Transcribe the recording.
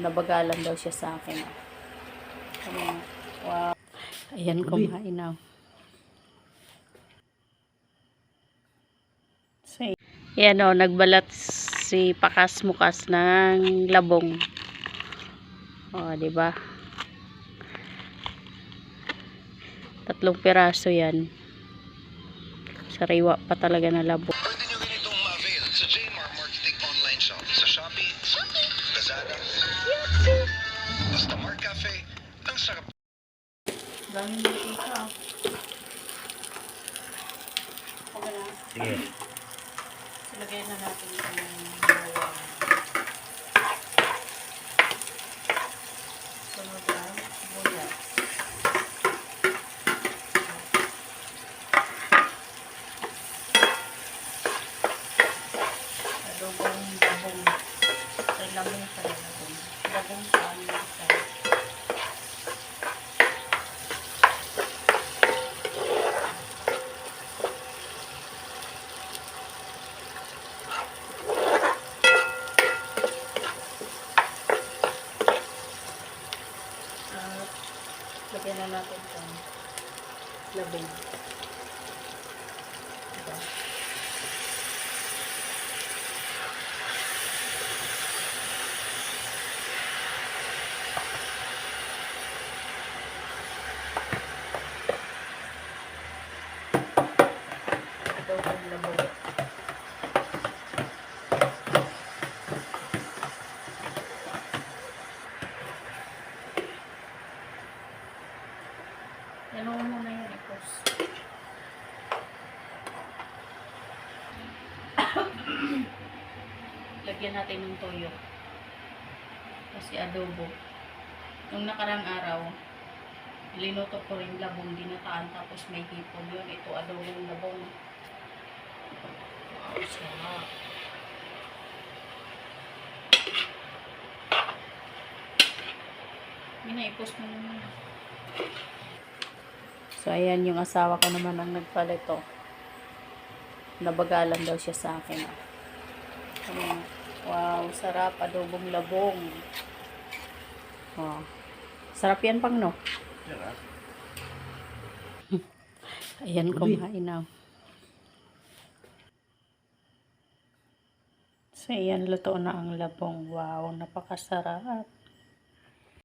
Nabagalan daw siya sa akin. Wow. Ayan, kumain na. So, yan o, nagbalat si Pakas Mukas ng labong. O, diba? 3 piraso yan. Sariwa pa talaga na labong. Pwede nyo rin itong ma-avail sa JMar Marketing Online Shop sa Shopee, Lazada, basta Mar Cafe, ang sarap. Daming dito ka. Okay na. Sige. Silagay na natin yung bawang. Sunod ang sibuyas. Adobong labong. Ay, labong pala labong. Labong pa ang nasa. Lagyan na natin itong labing. Ito. Ito ang labong. Yan mo muna yung ipos. Lagyan natin ng toyo. Kasi adobo. Nung nakarang araw, linuto ko rin labong dinataan tapos may hipon yun. Ito adobong labong. Wow, sarap. Minaipos mo naman. So, ayan yung asawa ko naman ang nagpalito. Nabagalan daw siya sa akin. Wow, sarap. Adobong labong. Wow. Sarap yan pang, no? Sarap. Ayan, kumain na. So, ayan, luto na ang labong. Wow, napakasarap.